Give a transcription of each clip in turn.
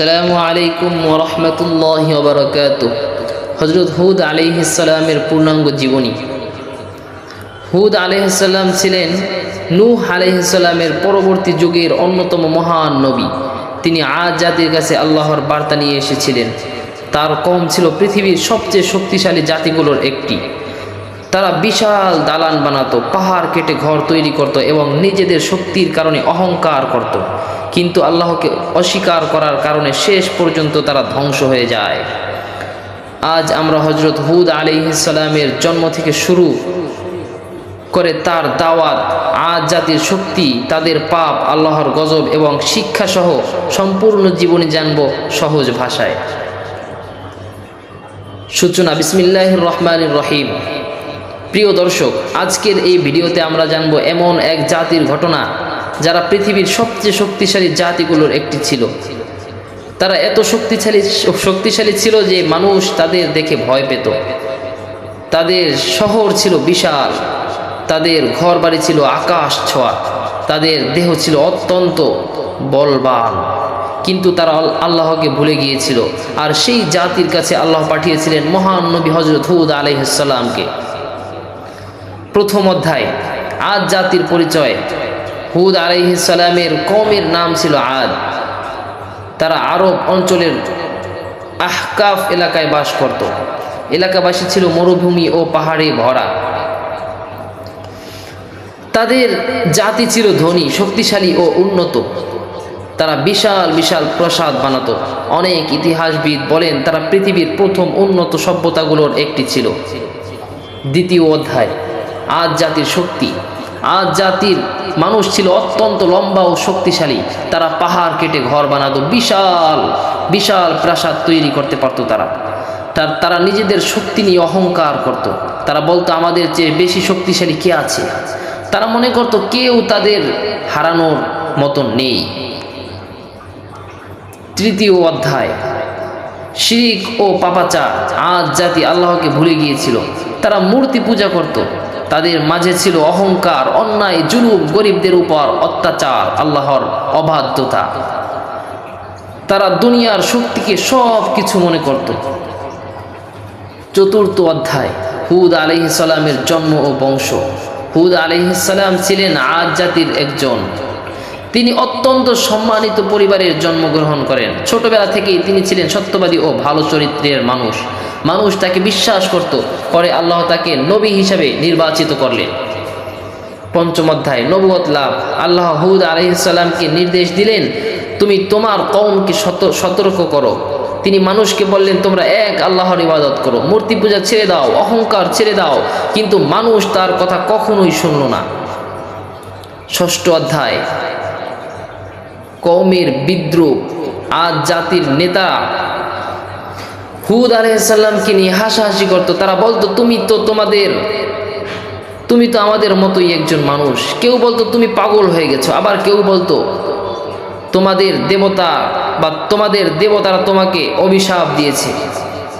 আসসালামু আলাইকুম ওয়া রাহমাতুল্লাহি ওয়া বারাকাতুহু। হযরত হুদ আলাইহিস সালামের পূর্ণাঙ্গ জীবনী। হুদ আলাইহিস সালাম ছিলেন নূহ আলাইহিস সালামের পরবর্তী যুগের অন্যতম মহান নবী। তিনি আদ জাতির কাছে আল্লাহর বার্তা নিয়ে এসেছিলেন। তার কওম ছিল পৃথিবীর সবচেয়ে শক্তিশালী জাতিগুলোর একটি। তারা বিশাল দালান বানাতো, পাহাড় কেটে ঘর তৈরি করত এবং নিজেদের শক্তির কারণে অহংকার করত। কিন্তু আল্লাহকে অস্বীকার করার কারণে শেষ পর্যন্ত তারা ধ্বংস হয়ে যায়। আজ আমরা হযরত হুদ আলাইহিস সালামের জন্ম থেকে শুরু করে তার দাওয়াত, আদ জাতির শক্তি, তাদের পাপ, আল্লাহর গজব এবং শিক্ষাসহ সম্পূর্ণ জীবনী জানব সহজ ভাষায়। সূচনা। বিসমিল্লাহির রহমানির রহিম। প্রিয় দর্শক, আজকের এই ভিডিওতে আমরা জানব এমন এক জাতির ঘটনা যারা পৃথিবীর সবচেয়ে শক্তিশালী জাতিগুলোর একটি ছিল। তারা এত শক্তিশালী ছিল যে মানুষ তাদের দেখে ভয় পেত। তাদের শহর ছিল বিশাল, তাদের ঘরবাড়ি ছিল আকাশ ছোঁয়া, তাদের দেহ ছিল অত্যন্ত বলবান। কিন্তু তারা আল্লাহকে ভুলে গিয়েছিল। আর সেই জাতির কাছে আল্লাহ পাঠিয়েছিলেন মহান নবী হযরত হুদ আলাইহিস সালামকে। প্রথম অধ্যায়, আদ জাতির পরিচয়। হুদ আলাইহিস সালামের কওমের নাম ছিল আদ। তারা আরব অঞ্চলের আহকাফ এলাকায় বাস করত। এলাকাবাসী ছিল মরুভূমি ও পাহাড়ে ভরা। তাদের জাতি ছিল ধনী, শক্তিশালী ও উন্নত। তারা বিশাল বিশাল প্রাসাদ বানাতো। অনেক ইতিহাসবিদ বলেন তারা পৃথিবীর প্রথম উন্নত সভ্যতাগুলোর একটি ছিল। দ্বিতীয় অধ্যায়, আদ জাতির শক্তি। আদ জাতির মানুষ ছিল অত্যন্ত লম্বা ও শক্তিশালী। তারা পাহাড় কেটে ঘর বানাতো, বিশাল বিশাল প্রাসাদ তৈরি করতে পারত। তারা নিজেদের শক্তি নিয়ে অহংকার করত। তারা বলতো আমাদের চেয়ে বেশি শক্তিশালী কে আছে। তারা মনে করত কেউ তাদের হারানোর মতো নেই। তৃতীয় অধ্যায়, শিরক ও পাপাচার। আদ জাতি আল্লাহকে ভুলে গিয়েছিল। তারা মূর্তি পূজা করত। তাদের মাঝে ছিল অহংকার, অন্যায়, জুলুম, গরিবদের উপর অত্যাচার, আল্লাহর অবাধ্যতা। তারা দুনিয়ার শক্তিকে সব কিছু মনে করত। চতুর্থ অধ্যায়, হুদ আলাইহিস সালামের জন্ম ও বংশ। হুদ আলাইহিস সালাম ছিলেন আদ জাতির একজন। তিনি অত্যন্ত সম্মানিত পরিবারের জন্মগ্রহণ করেন। ছোটবেলা থেকেই তিনি ছিলেন সত্যবাদী ও ভালো চরিত্রের মানুষ। মানুষ তাকে বিশ্বাস করত। পরে আল্লাহ তাকে নবী হিসাবে নির্বাচিত করলেন। পঞ্চম অধ্যায়, নবুয়ত লাভ। আল্লাহ হুদ আলাইহিস সালামকে নির্দেশ দিলেন, তুমি তোমার কওমকে সতর্ক করো। তিনি মানুষকে বললেন, তোমরা এক আল্লাহর ইবাদত করো, মূর্তি পূজা ছেড়ে দাও, অহংকার ছেড়ে দাও। কিন্তু মানুষ তার কথা কখনোই শুনল না। ষষ্ঠ অধ্যায়, কওমের বিদ্রোহ। আদ জাতির নেতা হুদ আলাইহিস সালামকে নিয়ে হাসাহাসি করত। তারা বলতো তুমি তো আমাদের মতোই একজন মানুষ। কেউ বলতো তুমি পাগল হয়ে গেছো, আবার কেউ বলতো তোমাদের দেবতারা তোমাকে অভিশাপ দিয়েছে।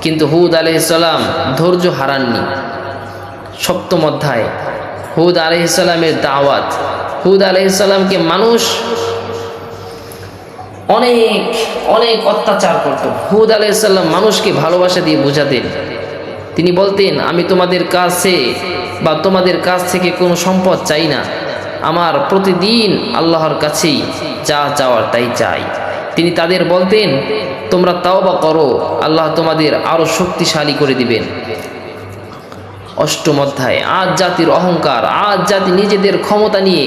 কিন্তু হুদ আলাইহিস সালাম ধৈর্য হারাননি। সপ্তম অধ্যায়, হুদ আলাইহিস সালামের দাওয়াত। হুদ আলাইহিস সালামকে মানুষ অনেক অনেক অত্যাচার করত। হুদ আলাইহিস সালাম মানুষকে ভালোবাসা দিয়ে বোঝাতেন। তিনি বলতেন, আমি তোমাদের কাছ থেকে কোনো সম্পদ চাই না। আমার প্রতিদিন আল্লাহর কাছেই যা চাওয়ার তাই চাই। তিনি তাদের বলতেন, তোমরা তাওবা করো, আল্লাহ তোমাদের আরো শক্তিশালী করে দিবেন। অষ্টম অধ্যায়, আদ জাতির অহংকার। আদ জাতি নিজেদের ক্ষমতা নিয়ে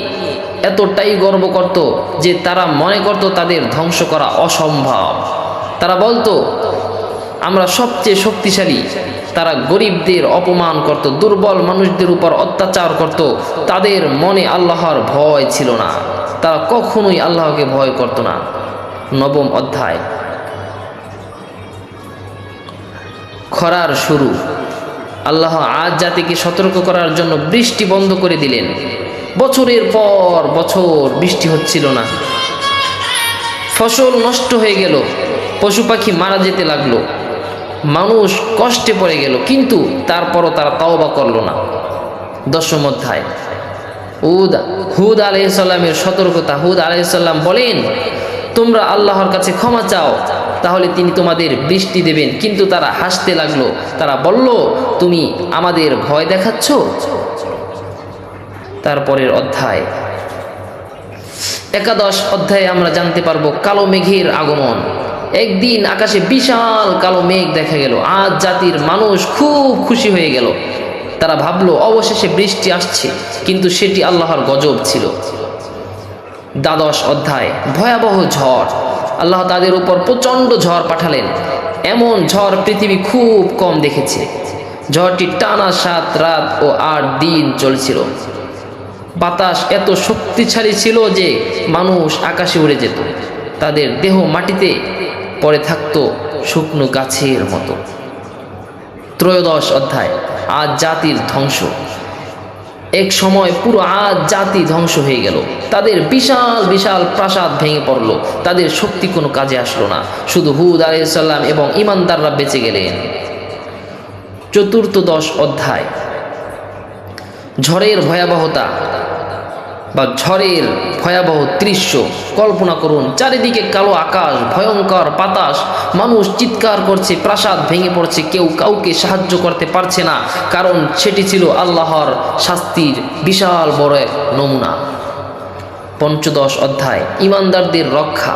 এতটাই গর্ব করত যে তারা মনে করত তাদের ধ্বংস করা অসম্ভব। তারা বলতো আমরা সবচেয়ে শক্তিশালী। তারা গরিবদের অপমান করত, দুর্বল মানুষদের উপর অত্যাচার করত। তাদের মনে আল্লাহর ভয় ছিল না। তারা কখনোই আল্লাহকে ভয় করত না। নবম অধ্যায়, খরার শুরু। আল্লাহ আদ জাতিকে সতর্ক করার জন্য বৃষ্টি বন্ধ করে দিলেন। বছরের পর বছর বৃষ্টি হচ্ছিল না। ফসল নষ্ট হয়ে গেল, পশু পাখি মারা যেতে লাগলো, মানুষ কষ্টে পড়ে গেল। কিন্তু তারপরও তারা তাওবা করল না। দশম অধ্যায়, হুদ আলাইহিস সালামের সতর্কতা। হুদ আলাইহিস সালাম বলেন, তোমরা আল্লাহর কাছে ক্ষমা চাও, তাহলে তিনি তোমাদের বৃষ্টি দেবেন। কিন্তু তারা হাসতে লাগলো, তারা বলল, তুমি আমাদের ভয় দেখাচ্ছ। তারপরের অধ্যায় 11 অধ্যায়ে আমরা জানতে পারবো কালো মেঘের আগমন। একদিন আকাশে বিশাল কালো মেঘ দেখা গেল। আজ জাতির মানুষ খুব খুশি হয়ে গেল। তারা ভাবলো অবশেষে বৃষ্টি আসছে, কিন্তু সেটি আল্লাহর গজব ছিল। 12 অধ্যায় ভয়াবহ ঝড়। আল্লাহ তাদের উপর প্রচণ্ড ঝড় পাঠালেন। এমন ঝড় পৃথিবী খুব কম দেখেছে। ঝড়টি টানা 7 রাত ও 8 দিন চলছিল। বাতাস এত শক্তিশালী ছিল যে মানুষ আকাশে উড়ে যেত, তাদের দেহ মাটিতে পড়ে থাকতো শুকনো গাছের মতো। 13 অধ্যায় আজ জাতির ধ্বংস। এক সময় পুরো আজ জাতি ধ্বংস হয়ে গেল। তাদের বিশাল বিশাল প্রাসাদ ভেঙে পড়ল। তাদের শক্তি কোনো কাজে আসলো না। শুধু হুদ আলাইহিস সালাম এবং ঈমানদাররা বেঁচে গেলেন। 14 অধ্যায় ঝড়ের ভয়াবহতা বা ঝড়ের ভয়াবহ দৃশ্য কল্পনা করুন। চারিদিকে কালো আকাশ, ভয়ঙ্কর বাতাস, মানুষ চিৎকার করছে, প্রাসাদ ভেঙে পড়ছে, কেউ কাউকে সাহায্য করতে পারছে না, কারণ সেটি ছিল আল্লাহর শাস্তির বিশাল বড় এক নমুনা। 15 অধ্যায় ঈমানদারদের রক্ষা।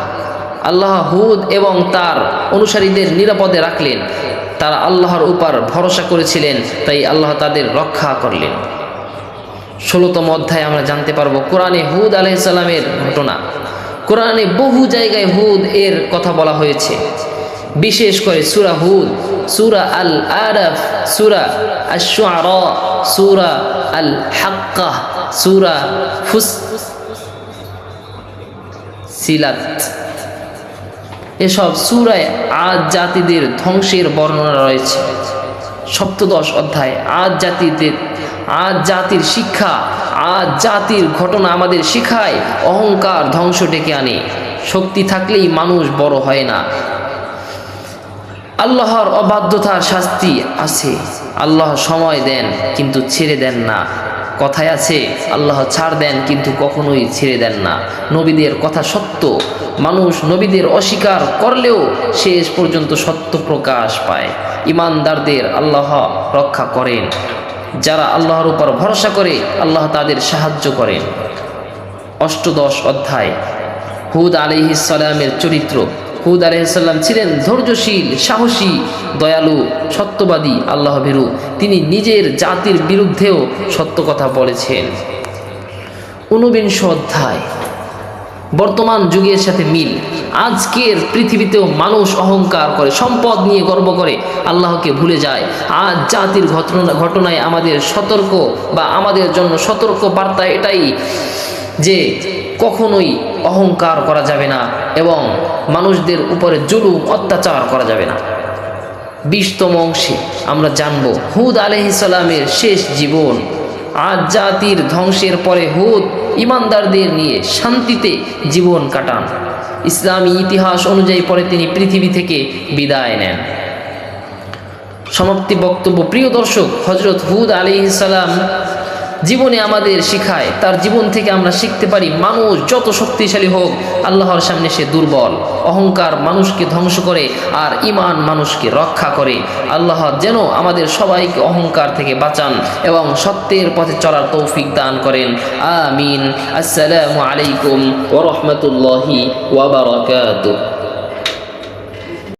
আল্লাহ হুদ এবং তার অনুসারীদের নিরাপদে রাখলেন। তারা আল্লাহর উপর ভরসা করেছিলেন, তাই আল্লাহ তাদের রক্ষা করলেন। 16তম অধ্যায়ে আমরা জানতে পারবো কোরআনে হুদ আলাইহিস সালামের ঘটনা। কোরআনে বহু জায়গায় হুদ এর কথা বলা হয়েছে, বিশেষ করে সূরা হুদ, সূরা আল আরাফ, সূরা আশ-শুআরা, সূরা আল হাক্কাহ, সূরা ফুসসিলাত। এসব সূরায় আজ জাতিদের ধ্বংসের বর্ণনা রয়েছে। 17 অধ্যায় আজ জাতির শিক্ষা। আজ জাতির ঘটনা আমাদের শিখায় অহংকার ধ্বংস ডেকে আনে। শক্তি থাকলেই মানুষ বড় হয় না। আল্লাহর অবাধ্যতার শাস্তি আছে। আল্লাহ সময় দেন কিন্তু ছেড়ে দেন না। কথায় আছে আল্লাহ ছাড় দেন কিন্তু কখনোই ছেড়ে দেন না। নবীদের কথা সত্য। মানুষ নবীদের অস্বীকার করলেও শেষ পর্যন্ত সত্য প্রকাশ পায়। ঈমানদারদের আল্লাহ রক্ষা করেন। যারা আল্লাহর উপর ভরসা করে আল্লাহ তাদের সাহায্য করেন। 18 অধ্যায় হুদ আলাইহিস সালামের চরিত্র। হুদ আলাইহিস সালাম ছিলেন ধৈর্যশীল, সাহসী, দয়ালু, সত্যবাদী, আল্লাহভীরু। তিনি নিজের জাতির বিরুদ্ধেও সত্য কথা বলেছেন। 19 অধ্যায় বর্তমান যুগের সাথে মিল। আজকের পৃথিবীতেও মানুষ অহংকার করে, সম্পদ নিয়ে গর্ব করে, আল্লাহকে ভুলে যায়। আজ জাতির ঘটনায় আমাদের সতর্ক বা আমাদের জন্য সতর্ক বার্তা এটাই যে কখনোই অহংকার করা যাবে না এবং মানুষদের উপরে জুলুম অত্যাচার করা যাবে না। 20তম অংশে আমরা জানব হুদ আলাইহিস সালামের শেষ জীবন। আজ জাতির ধ্বংসের পরে হুদ ঈমানদারদের নিয়ে শান্তিতে জীবন কাটান। ইসলামী ইতিহাস অনুযায়ী পরে তিনি পৃথিবী থেকে বিদায় নেন। সমাপ্তি বক্তব্য। প্রিয় দর্শক, হযরত হুদ আলাইহিস সালাম জীবনে আমাদের শিখায়, তার জীবন থেকে আমরা শিখতে পারি মানুষ যত শক্তিশালী হোক আল্লাহর সামনে সে দুর্বল। অহংকার মানুষকে ধ্বংস করে আর ঈমান মানুষকে রক্ষা করে। আল্লাহ যেন আমাদের সবাইকে অহংকার থেকে বাঁচান এবং সত্যের পথে চলার তৌফিক দান করেন। আমিন। আসসালামু আলাইকুম ওয়া রাহমাতুল্লাহি ওয়া বারাকাতুহু।